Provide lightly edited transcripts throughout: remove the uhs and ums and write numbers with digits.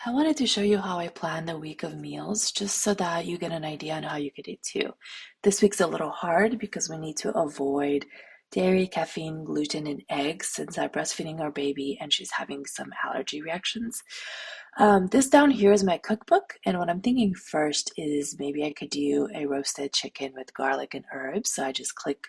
I wanted to show you how I plan the week of meals just so that you get an idea on how you could eat too. This week's a little hard because we need to avoid dairy, caffeine, gluten, and eggs since I'm breastfeeding our baby and she's having some allergy reactions. This down here is my cookbook, and what I'm thinking first is maybe I could do a roasted chicken with garlic and herbs. So I just click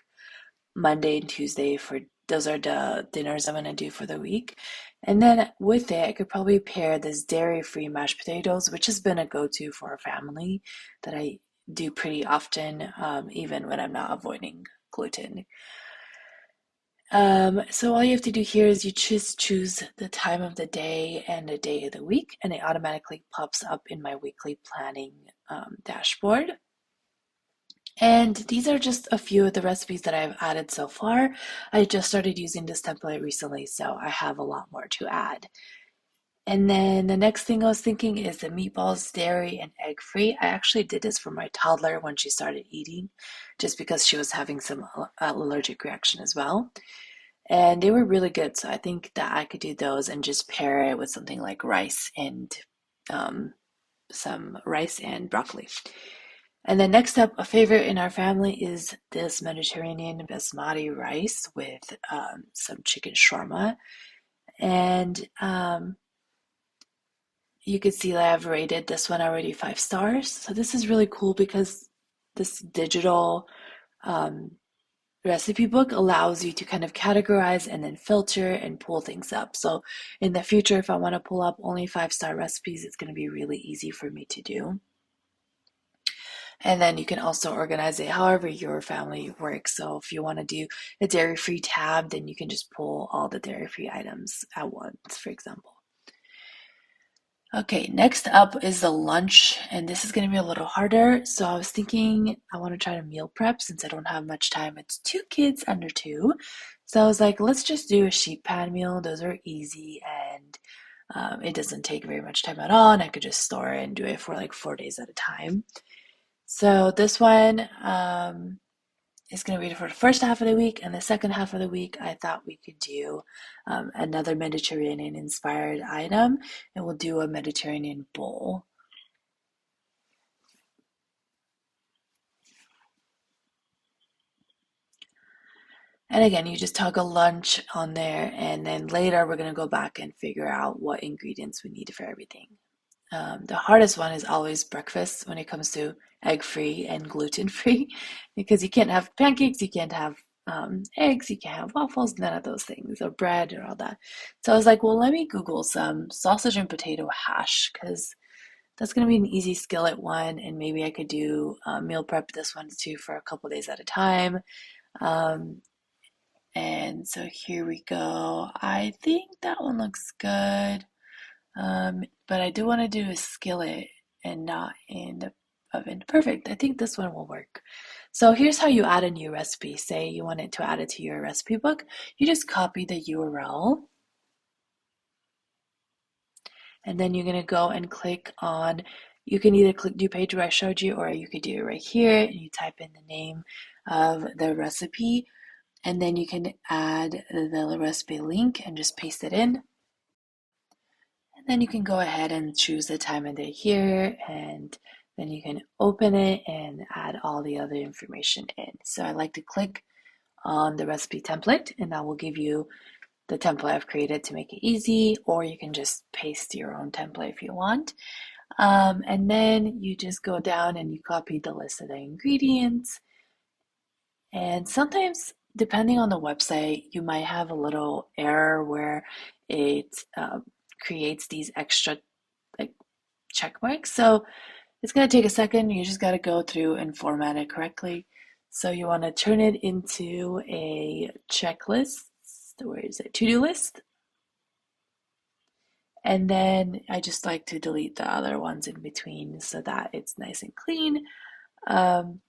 Monday and Tuesday for those are the dinners I'm gonna do for the week. And then with it, I could probably pair this dairy-free mashed potatoes, which has been a go-to for our family that I do pretty often, even when I'm not avoiding gluten. So all you have to do here is you just choose the time of the day and the day of the week, and it automatically pops up in my weekly planning dashboard. And these are just a few of the recipes that I've added so far. I just started using this template recently, so I have a lot more to add. And then the next thing I was thinking is the meatballs, dairy and egg free. I actually did this for my toddler when she started eating, just because she was having some allergic reaction as well. And they were really good, so I think that I could do those and just pair it with something like um, some rice and broccoli. And then next up, a favorite in our family is this Mediterranean basmati rice with some chicken shawarma. And you can see that I've rated this one already 5 stars. So this is really cool because this digital um, recipe book allows you to kind of categorize and then filter and pull things up. So in the future, if I want to pull up only 5 star recipes, it's going to be really easy for me to do. And then you can also organize it however your family works. So if you want to do a dairy-free tab, then you can just pull all the dairy-free items at once, for example. Okay, next up is the lunch, and this is going to be a little harder. So I was thinking I want to try to meal prep since I don't have much time. It's 2 kids under 2. So I was like, let's just do a sheet pan meal. Those are easy and it doesn't take very much time at all. And I could just store it and do it for like 4 days at a time. So this one is going to be for the first half of the week, and the second half of the week, I thought we could do another Mediterranean inspired item, and we'll do a Mediterranean bowl. And again, you just toggle lunch on there, and then later we're going to go back and figure out what ingredients we need for everything. The hardest one is always breakfast when it comes to egg-free and gluten-free, because you can't have pancakes, you can't have eggs, you can't have waffles, none of those things, or bread or all that. So I was like, well, let me Google some sausage and potato hash, because that's going to be an easy skillet one, and maybe I could do meal prep this one too for a couple days at a time. Um, and so here we go. I think that one looks good. But I do want to do a skillet and not in the oven. Perfect. I think this one will work. So here's how you add a new recipe. Say you wanted to add it to your recipe book. You just copy the URL, and then you're going to go and click on, you can either click do page where I showed you, or you could do it right here and you type in the name of the recipe, and then you can add the recipe link and just paste it in. And then you can go ahead and choose the time of day here, and then you can open it and add all the other information in. So I like to click on the recipe template, and that will give you the template I've created to make it easy, or you can just paste your own template if you want. And then you just go down and you copy the list of the ingredients. And sometimes, depending on the website, you might have a little error where it creates these extra like check marks. So it's going to take a second. You just got to go through and format it correctly. So you want to turn it into a checklist. Where is it? To-do list. And then I just like to delete the other ones in between so that it's nice and clean. Um,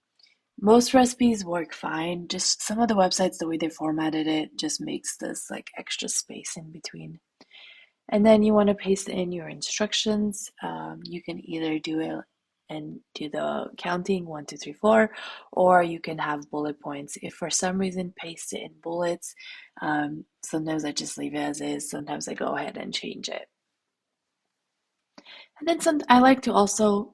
Most recipes work fine. Just some of the websites, the way they formatted it just makes this like extra space in between. And then you want to paste in your instructions. You can either do it and do the counting 1, 2, 3, 4, or you can have bullet points. If for some reason paste it in bullets, sometimes I just leave it as is. Sometimes I go ahead and change it. And then I like to also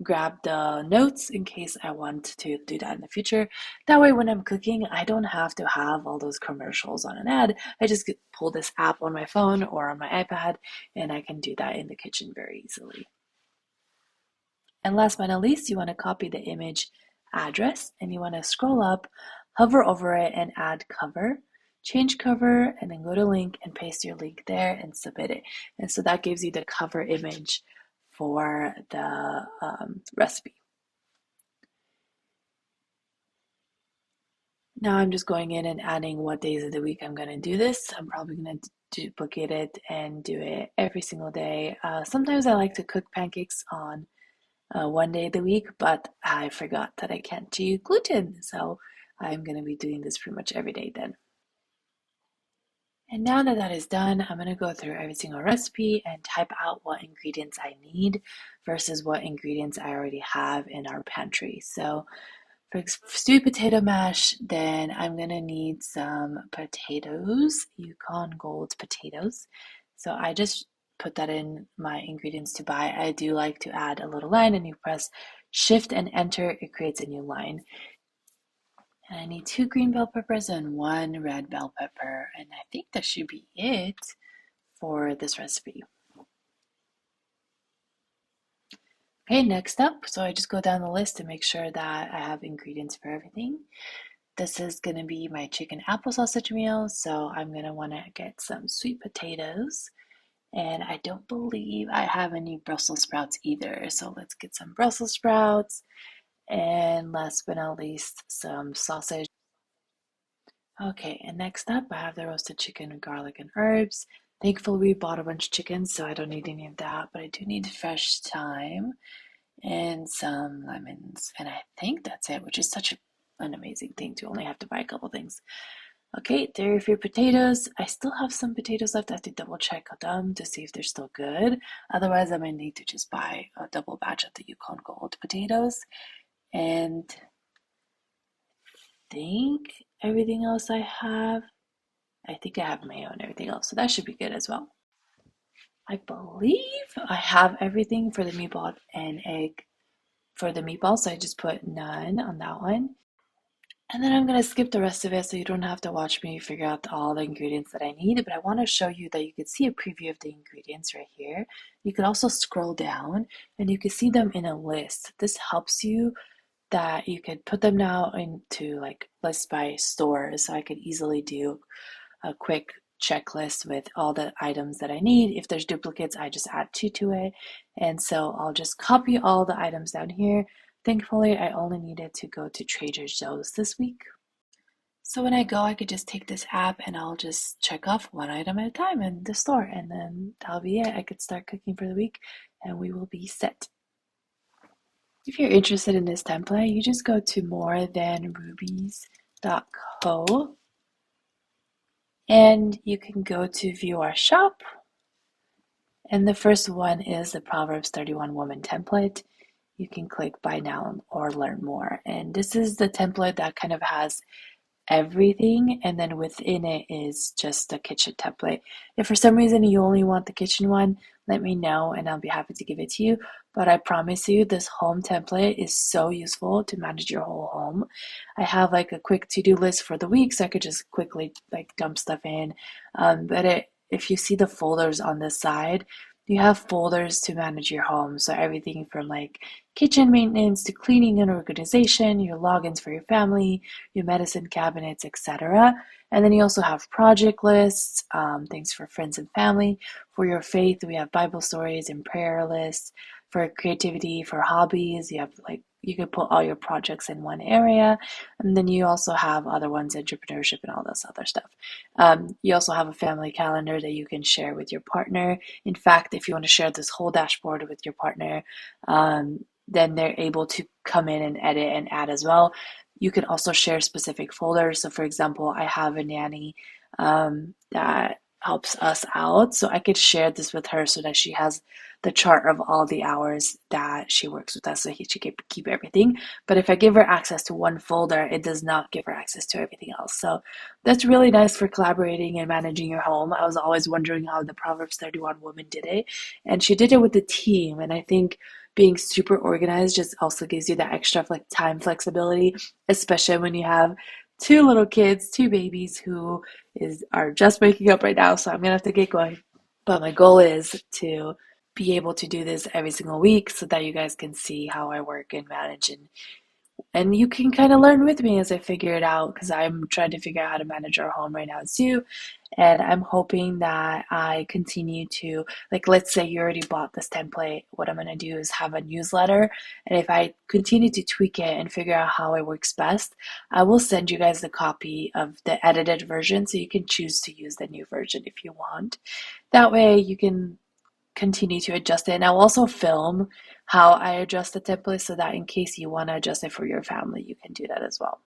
grab the notes in case I want to do that in the future. That way, when I'm cooking, I don't have to have all those commercials on an ad. I just pull this app on my phone or on my iPad, and I can do that in the kitchen very easily. And last but not least, you want to copy the image address and you want to scroll up, hover over it, and add cover. Change cover and then go to link and paste your link there and submit it. And so that gives you the cover image for the recipe. Now I'm just going in and adding what days of the week I'm going to do this. I'm probably going to duplicate it and do it every single day. Sometimes I like to cook pancakes on one day of the week, but I forgot that I can't do gluten. So I'm going to be doing this pretty much every day then. And now that that is done, I'm going to go through every single recipe and type out what ingredients I need versus what ingredients I already have in our pantry. So for sweet potato mash, then I'm going to need some potatoes, Yukon Gold potatoes. So I just put that in my ingredients to buy. I do like to add a little line and you press shift and enter, it creates a new line. And I need 2 green bell peppers and 1 red bell pepper. And I think that should be it for this recipe. Okay, next up, so I just go down the list to make sure that I have ingredients for everything. This is going to be my chicken apple sausage meal, so I'm going to want to get some sweet potatoes. And I don't believe I have any Brussels sprouts either, so let's get some Brussels sprouts. And last but not least, some sausage. Okay, and next up, I have the roasted chicken with garlic and herbs. Thankfully, we bought a bunch of chicken, so I don't need any of that, but I do need fresh thyme and some lemons. And I think that's it, which is such an amazing thing to only have to buy a couple things. Okay, there are your potatoes. I still have some potatoes left. I have to double check them to see if they're still good. Otherwise, I might need to just buy a double batch of the Yukon Gold potatoes. And I think everything else I have, I think I have mayo and everything else. So that should be good as well. I believe I have everything for the meatball and egg for the meatball. So I just put none on that one. And then I'm going to skip the rest of it so you don't have to watch me figure out all the ingredients that I need. But I want to show you that you can see a preview of the ingredients right here. You can also scroll down and you can see them in a list. This helps you that you could put them now into like list by stores. So I could easily do a quick checklist with all the items that I need. If there's duplicates, I just add 2 to it. And so I'll just copy all the items down here. Thankfully, I only needed to go to Trader Joe's this week. So when I go, I could just take this app and I'll just check off one item at a time in the store, and then that'll be it. I could start cooking for the week and we will be set. If you're interested in this template, you just go to MoreThanRubies.co and you can go to view our shop. And the first one is the Proverbs 31 Woman template. You can click buy now or learn more. And this is the template that kind of has everything, and then within it is just the kitchen template. If for some reason you only want the kitchen one, let me know and I'll be happy to give it to you. But I promise you, this home template is so useful to manage your whole home. I have like a quick to-do list for the week, so I could just quickly like dump stuff in. If you see the folders on this side, you have folders to manage your home. So everything from like kitchen maintenance to cleaning and organization, your logins for your family, your medicine cabinets, etc. And then you also have project lists, things for friends and family. For your faith, we have Bible stories and prayer lists. For creativity, for hobbies, you have like you can put all your projects in one area, and then you also have other ones, entrepreneurship and all this other stuff. You also have a family calendar that you can share with your partner. In fact, if you want to share this whole dashboard with your partner, then they're able to come in and edit and add as well. You can also share specific folders. So, for example, I have a nanny that helps us out. So I could share this with her so that she has the chart of all the hours that she works with us so she can keep everything. But if I give her access to one folder, it does not give her access to everything else. So that's really nice for collaborating and managing your home. I was always wondering how the Proverbs 31 woman did it, and she did it with the team. And I think being super organized just also gives you that extra like time flexibility, especially when you have two little kids, two babies who are just waking up right now, so I'm gonna have to get going. But my goal is to be able to do this every single week so that you guys can see how I work and manage, and you can kind of learn with me as I figure it out because I'm trying to figure out how to manage our home right now too. And I'm hoping that I continue to, like, let's say you already bought this template. What I'm going to do is have a newsletter. And if I continue to tweak it and figure out how it works best, I will send you guys the copy of the edited version so you can choose to use the new version if you want. That way you can continue to adjust it. And I'll also film how I adjust the template so that in case you want to adjust it for your family, you can do that as well.